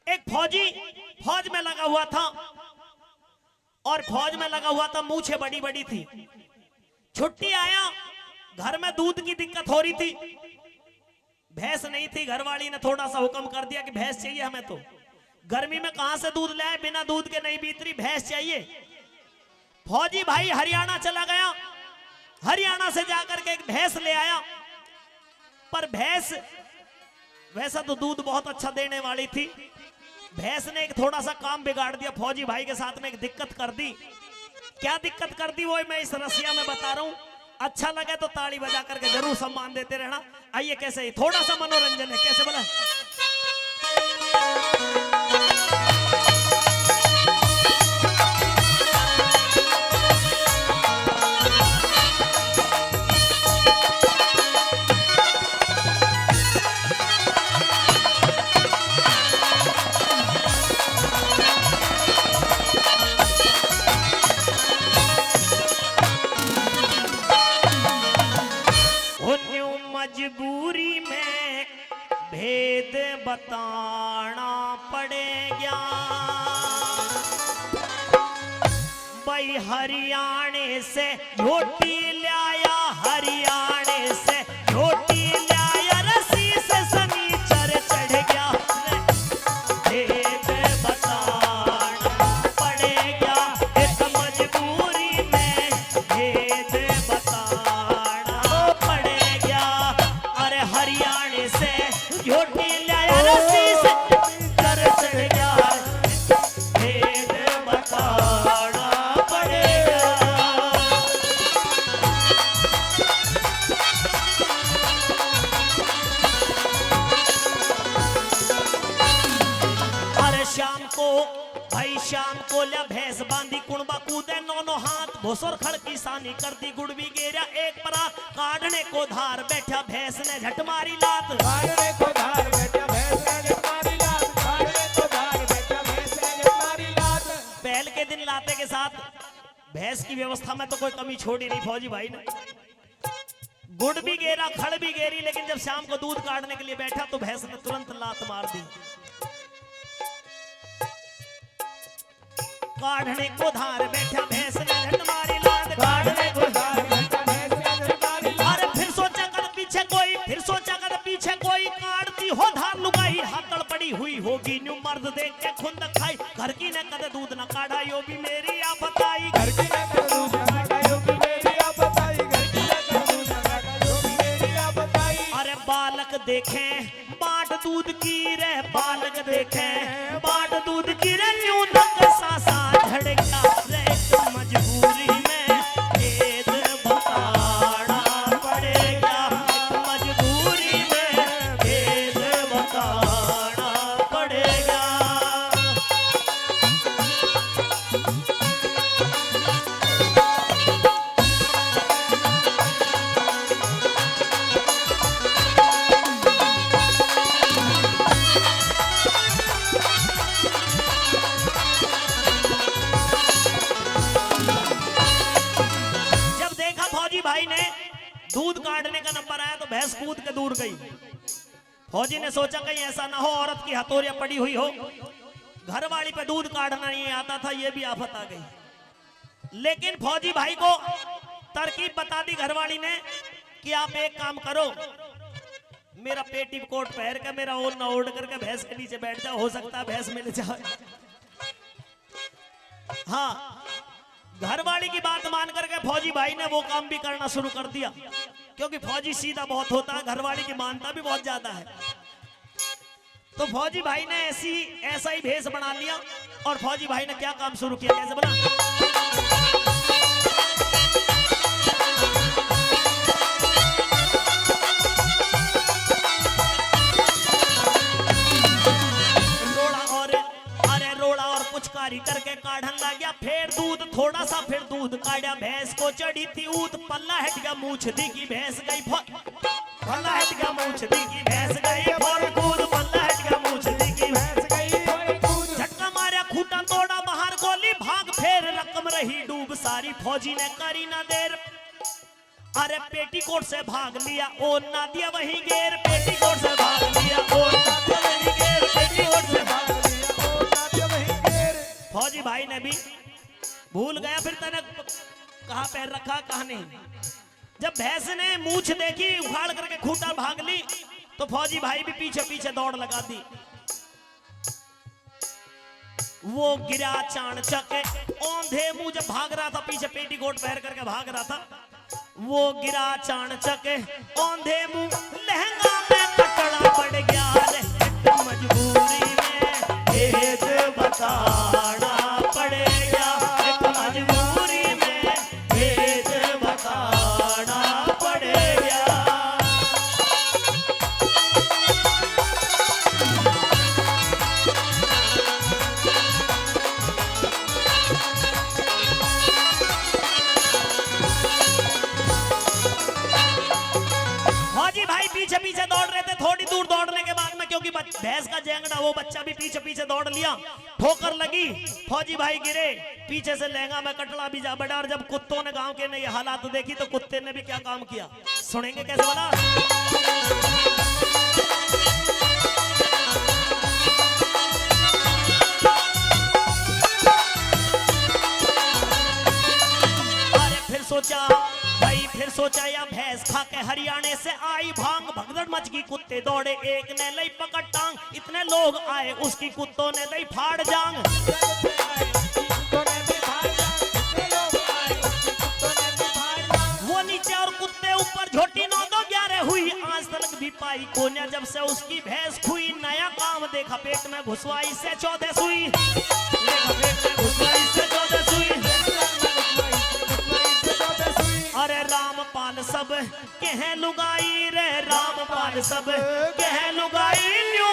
एक फौजी फौज में लगा हुआ था और फौज में लगा हुआ था, मूछें बड़ी बड़ी थी। छुट्टी आया, घर में दूध की दिक्कत हो रही थी, भैंस नहीं थी। घरवाली ने थोड़ा सा हुक्म कर दिया कि भैंस चाहिए हमें। तो गर्मी में कहां से दूध लाए, बिना दूध के नहीं बीत रही, भैंस चाहिए। फौजी भाई हरियाणा चला गया, हरियाणा से जाकर के एक भैंस ले आया। पर भैंस वैसा तो दूध बहुत अच्छा देने वाली थी, भैंस ने एक थोड़ा सा काम बिगाड़ दिया। फौजी भाई के साथ में एक दिक्कत कर दी। क्या दिक्कत कर दी वो मैं इस रसिया में बता रहा हूं। अच्छा लगे तो ताली बजा करके जरूर सम्मान देते रहना। आइए कैसे थोड़ा सा मनोरंजन है, कैसे बोला। मजबूरी में भेद बताना पड़ेगा, भाई हरियाणे से रोटी लाया, हरियाणे से रोटी लाया, रस्सी से सनीचर चढ़ गया, भेद बताना पड़ेगा, एक मजबूरी में भेद बताना पड़ेगा। अरे हरियाणे से रोटी लाया, रस्सी से चढ़ गया, भेद बताना पड़ेगा। अरे शाम को भाई शाम को ल्या भैंस बांधी, कुणबा कूदे नौनो हाथ, भोसर खड़ की सानी कर दी, गुड़बी गेरा एक परात, काढ़ने को धार बैठा भैंस ने झट मारी लात, काढ़ने को धार बैठा भैंस ने झट मारी लात, काढ़ने को धार बैठा भैंस ने झट मारी लात। पहल के दिन लाते के साथ भैंस की व्यवस्था में तो कोई कमी छोड़ी नहीं फौजी भाई ने। गुड़ भी गेरा, खड़ भी गेरी, लेकिन जब शाम को दूध काटने के लिए बैठा तो भैंस ने तुरंत लात मार दी। काढ़ने को धार बैठा भैंस ने झट मारी लात, काढ़ने को धार बैठा भैंस ने झट मारी लात। अरे फिर सोचा कर पीछे कोई, फिर सोचा कर पीछे कोई, काटती हो धार लुगाई, हाथड़ पड़ी हुई होगी, न्यू मर्द देख के खुंद खाई, घर की ने कदे दूध न काढ़ा, यो भी मेरी आफत आई, घर की ने कदे दूध न काढ़ा, यो भी मेरी आफत आई, घर की ने कदे दूध न काढ़ा, यो भी मेरी आफत आई। अरे बालक देखें बाट दूध की रे, बालक देखें बाट दूध की रे, न्यू तक सासा झड़ गया रे, एक मजबूरी में भेद बताना पड़ेगा, मजबूरी में भेद बताना पड़ेगा। भाई ने दूध काटने का नंबर आया तो भैंस कूद के दूर गई। फौजी ने सोचा कहीं ऐसा ना हो औरत की हथौड़ियां पड़ी हुई हो, घर वाली पे दूध काटना नहीं आता था, ये भी आफत आ गई। लेकिन फौजी भाई को तरकीब बता दी घरवाली ने कि आप एक काम करो, मेरा पेटी कोट पहन के मेरा ओढ़ ना ओढ़ करके भैंस के नीचे बैठ जाओ, हो सकता है भैंस मिल जाए। हाँ, घरवाली की बात मान करके फौजी भाई ने वो काम भी करना शुरू कर दिया, क्योंकि फौजी सीधा बहुत होता है, घरवाली की मानता भी बहुत ज्यादा है। तो फौजी भाई ने ऐसा ही भेष बना लिया और फौजी भाई ने क्या काम शुरू किया, कैसे बना। पुचकारी करके काढ़न लग गया, फिर दूध थोड़ा सा, फिर दूध काढ़ा, भैंस को चढ़ी थी ऊत, पल्ला हट गया मूछ दी की भैंस गई, पल्ला हट गया मूछ दी की भैंस गई, फौर कूद, पल्ला हट गया मूछ दी की भैंस गई, झटका मारा खूंटा तोड़ा, बाहर गोली भाग, फिर रकम रही डूब सारी, फौजी ने करी ना देर, अरे पेटीकोट से भाग लिया, ओ ना दिया वही गेर, पेटीकोट से भाग लिया, ओ ना दिया वही गेर, पेटीकोट से भाग लिया। ने भी भूल गया फिर तने कहाँ पैर रखा कहाँ नहीं। जब भैंस ने मूछ देखी उखाड़ करके खूंटा भाग ली तो फौजी भाई भी पीछे पीछे दौड़ लगा दी। वो गिरा चाणचक औंधे मुंह जब भाग रहा था पीछे पेटीकोट पहन करके भाग रहा था, वो गिरा चाणचक औंधे मुंह लहंगा में कटड़ा पड़ गया रे मजबूरी में भेद बताना पड़ेगा मजबूरी में भेद बताना पड़ेगा। फौजी भाई पीछे पीछे दौड़ रहे थे। थोड़ी दूर दौड़ने के बाद में क्योंकि भैंस का जेंगड़ा वो बच्चा भी पीछे पीछे दौड़ लिया, ठोकर लगी, फौजी भाई गिरे, पीछे से लहंगा में कटड़ा भी जा बढ़ा। और जब कुत्तों ने गांव के ने ये हालात देखी तो कुत्ते ने भी क्या काम किया सुनेंगे कैसे बोला। सोचा भाई फिर सोचा या भैंस खा के हरियाणे से आई भांग, भगदड़ मच गई, कुत्ते दौड़े, एक ने लई पकड़ टांग, इतने लोग आए उसकी कुत्तों ने लई फाड़ जांग। वो नीचे और कुत्ते ऊपर, झोटी 9-11 हुई, आज तक भी पाई कोन्या जब से उसकी भैंस खुई। नया काम देखा पेट में घुसवाई से 14 सुई, देखा पेट में घुसवाई से 14 सुई। अरे रामपाल सब कह लुगाई रे, रामपाल सब कह लुगाई न्यू